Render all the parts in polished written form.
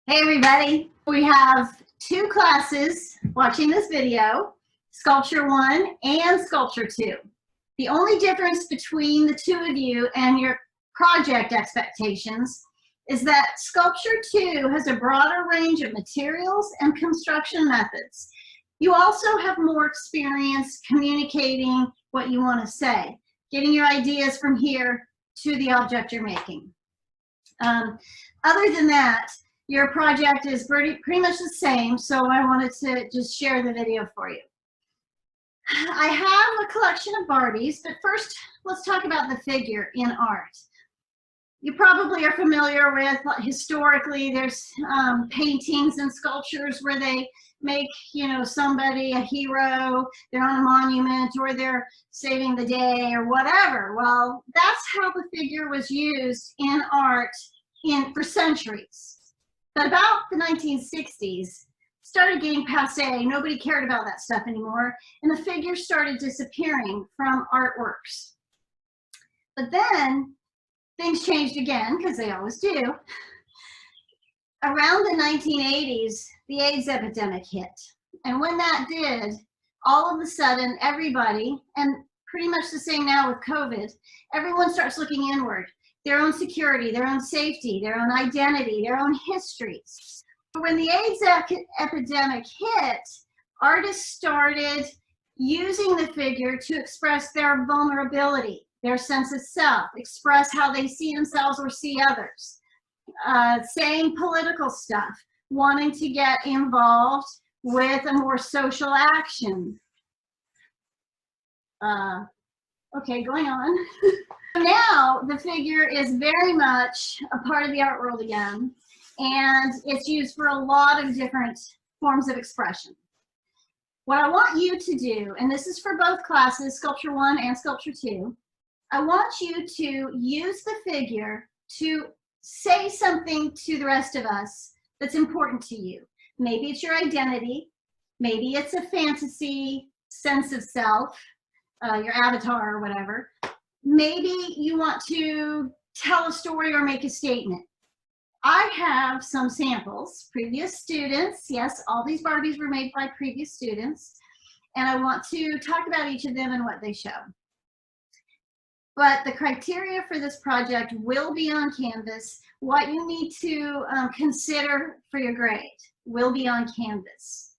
Hey everybody, we have two classes watching this video, Sculpture 1 and Sculpture 2. The only difference between the two of you and your project expectations is that Sculpture 2 has a broader range of materials and construction methods. You also have more experience communicating what you want to say, getting your ideas from here to the object you're making. Other than that, your project is pretty much the same, so I wanted to just share the video for you. I have a collection of Barbies, but first let's talk about the figure in art. You probably are familiar with, historically, there's paintings and sculptures where they make, somebody a hero, they're on a monument, or they're saving the day, or whatever. Well, that's how the figure was used in art for centuries. But about the 1960s, started getting passé. Nobody cared about that stuff anymore, and the figures started disappearing from artworks. But then things changed again, because they always do. Around the 1980s, the AIDS epidemic hit. And when that did, all of a sudden, everybody, and pretty much the same now with COVID, everyone starts looking inward. Their own security, their own safety, their own identity, their own histories. When the AIDS epidemic hit, artists started using the figure to express their vulnerability, their sense of self, express how they see themselves or see others, saying political stuff, wanting to get involved with a more social action. Okay, going on. Now the figure is very much a part of the art world again, and it's used for a lot of different forms of expression. What I want you to do, and this is for both classes, Sculpture 1 and Sculpture 2, I want you to use the figure to say something to the rest of us that's important to you. Maybe it's your identity, maybe it's a fantasy sense of self, your avatar or whatever. Maybe you want to tell a story or make a statement. I have some samples, previous students. Yes, all these Barbies were made by previous students, and I want to talk about each of them and what they show. But the criteria for this project will be on Canvas. What you need to consider for your grade will be on Canvas.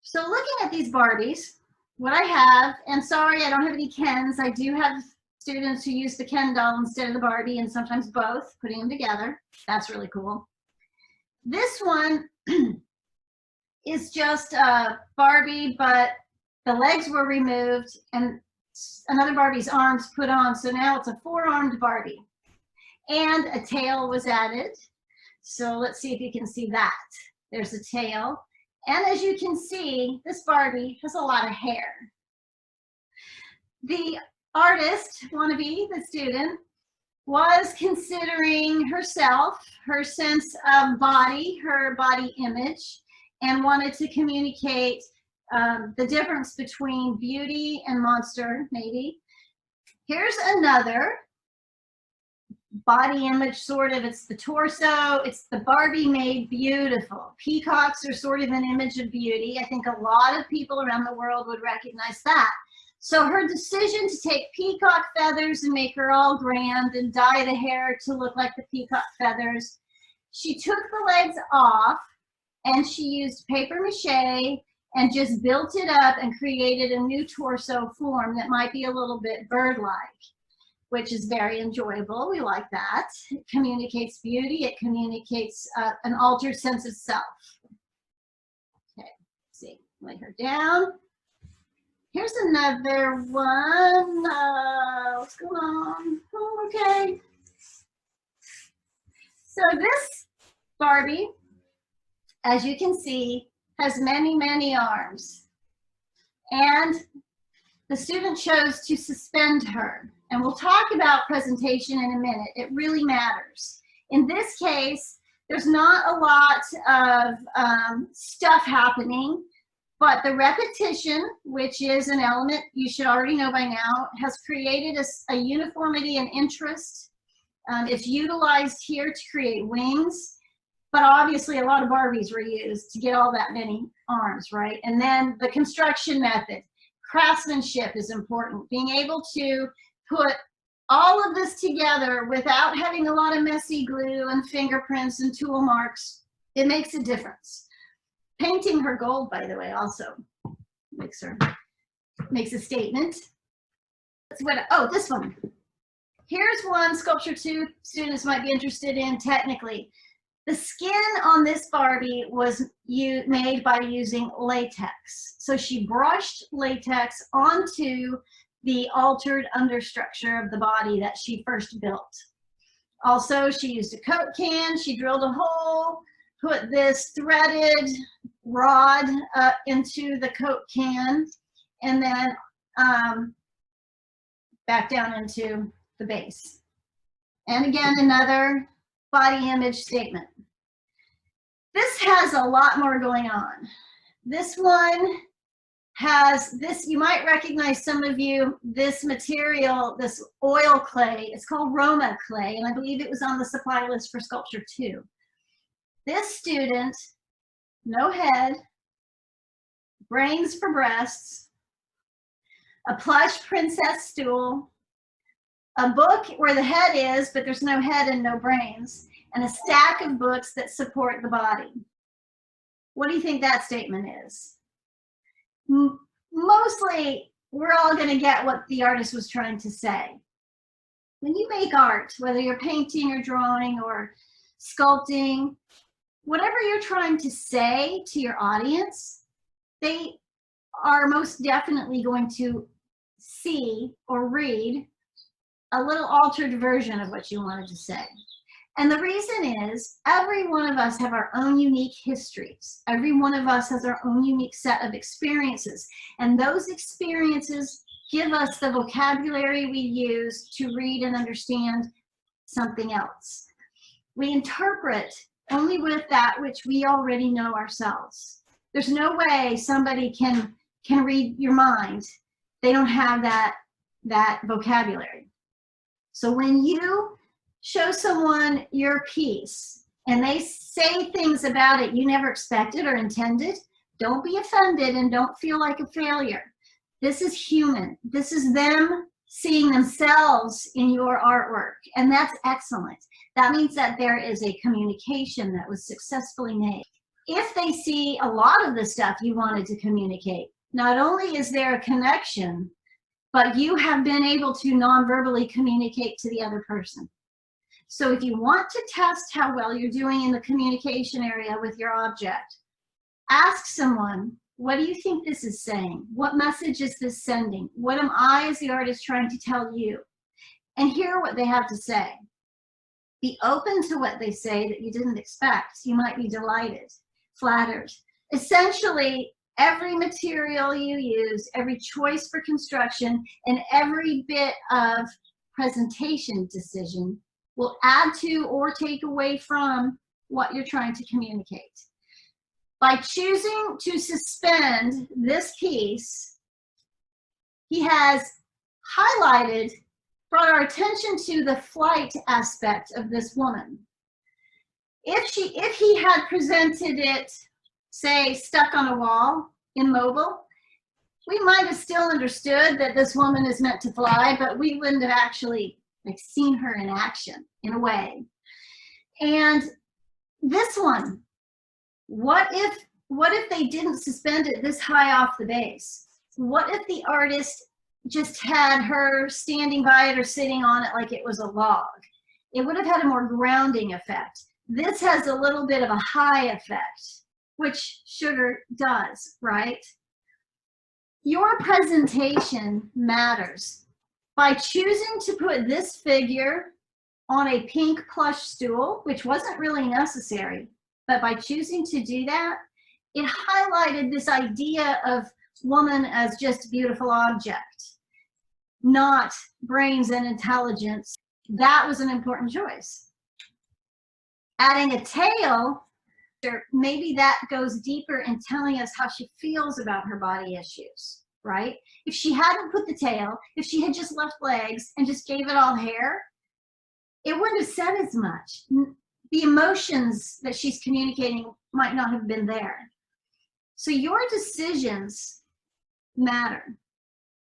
So looking at these Barbies, what I have, and sorry, I don't have any Kens. I do have students who use the Ken doll instead of the Barbie, and sometimes both, putting them together. That's really cool. This one is just a Barbie, but the legs were removed and another Barbie's arms put on, so now it's a four-armed Barbie. And a tail was added. So let's see if you can see that. There's a tail. And as you can see, this Barbie has a lot of hair. The artist, wannabe, the student, was considering herself, her sense of body, her body image, and wanted to communicate the difference between beauty and monster, maybe. Here's another body image, sort of. It's the torso. It's the Barbie made beautiful. Peacocks are sort of an image of beauty. I think a lot of people around the world would recognize that. So her decision to take peacock feathers and make her all grand and dye the hair to look like the peacock feathers, she took the legs off and she used paper mache and just built it up and created a new torso form that might be a little bit bird-like, which is very enjoyable. We like that. It communicates beauty. It communicates an altered sense of self. Okay, let's see. Lay her down. Here's another one. What's going on? Oh, okay. So this Barbie, as you can see, has many, many arms. And the student chose to suspend her. And we'll talk about presentation in a minute. It really matters. In this case, there's not a lot of stuff happening, but the repetition, which is an element you should already know by now, has created a uniformity and interest. It's utilized here to create wings, but obviously a lot of Barbies were used to get all that many arms, right? And then the construction method. Craftsmanship is important. Being able to put all of this together without having a lot of messy glue and fingerprints and tool marks, it makes a difference. Painting her gold, by the way, also makes a statement. Oh, this one. Here's one Sculpture 2 students might be interested in technically. The skin on this Barbie was made by using latex. So she brushed latex onto the altered understructure of the body that she first built. Also, she used a Coke can. She drilled a hole, put this threaded rod into the Coke can, and then back down into the base. And again, another body image statement. This has a lot more going on. This one has this, you might recognize, some of you, this material, this oil clay. It's called Roma clay, and I believe it was on the supply list for Sculpture 2. This student, no head, brains for breasts, a plush princess stool, a book where the head is, but there's no head and no brains, and a stack of books that support the body. What do you think that statement is? Mostly, we're all going to get what the artist was trying to say. When you make art, whether you're painting or drawing or sculpting, whatever you're trying to say to your audience, they are most definitely going to see or read a little altered version of what you wanted to say. And the reason is, every one of us have our own unique histories. Every one of us has our own unique set of experiences. And those experiences give us the vocabulary we use to read and understand something else. We interpret only with that which we already know ourselves. There's no way somebody can read your mind. They don't have that vocabulary. So when you show someone your piece and they say things about it you never expected or intended, don't be offended and don't feel like a failure. This is human. This is them seeing themselves in your artwork, and that's excellent. That means that there is a communication that was successfully made. If they see a lot of the stuff you wanted to communicate, not only is there a connection, but you have been able to non-verbally communicate to the other person. So if you want to test how well you're doing in the communication area with your object, ask someone, what do you think this is saying? What message is this sending? What am I as the artist trying to tell you? And hear what they have to say. Be open to what they say that you didn't expect. You might be delighted, flattered. Essentially, every material you use, every choice for construction, and every bit of presentation decision will add to or take away from what you're trying to communicate. By choosing to suspend this piece, he has highlighted, brought our attention to the flight aspect of this woman. If he had presented it, say, stuck on a wall, immobile, we might have still understood that this woman is meant to fly, but we wouldn't have actually seen her in action in a way. And this one, what if they didn't suspend it this high off the base? What if the artist just had her standing by it or sitting on it like it was a log? It would have had a more grounding effect. This has a little bit of a high effect, which sugar does, right? Your presentation matters. By choosing to put this figure on a pink plush stool, which wasn't really necessary, but by choosing to do that, it highlighted this idea of woman as just a beautiful object, not brains and intelligence. That was an important choice. Adding a tail, maybe that goes deeper in telling us how she feels about her body issues, right? If she hadn't put the tail, if she had just left legs and just gave it all hair, it wouldn't have said as much. the emotions that she's communicating might not have been there. So your decisions matter.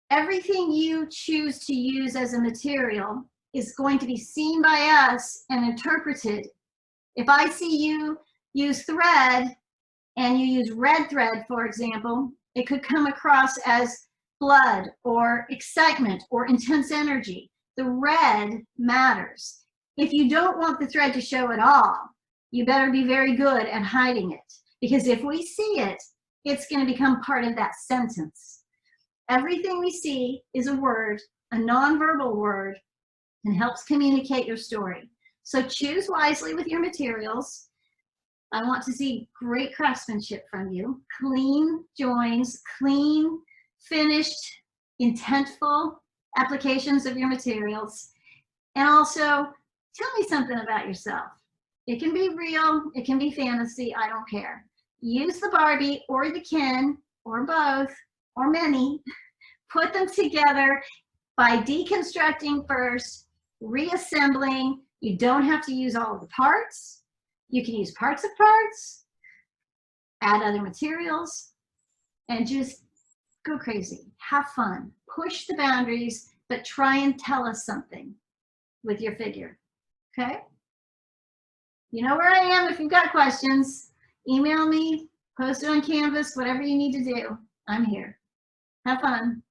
Everything you choose to use as a material is going to be seen by us and interpreted. If I see you use thread and you use red thread, for example, it could come across as blood or excitement or intense energy. The red matters. If you don't want the thread to show at all, you better be very good at hiding it, because if we see it, it's going to become part of that sentence. Everything we see is a word, a nonverbal word, and helps communicate your story. So choose wisely with your materials. I want to see great craftsmanship from you. Clean joins, clean, finished, intentful applications of your materials. And also, tell me something about yourself. It can be real, it can be fantasy, I don't care. Use the Barbie or the Ken, or both, or many. Put them together by deconstructing first, reassembling. You don't have to use all of the parts. You can use parts of parts, add other materials, and just go crazy. Have fun. Push the boundaries, but try and tell us something with your figure. Okay? You know where I am if you've got questions. Email me, post it on Canvas, whatever you need to do. I'm here. Have fun.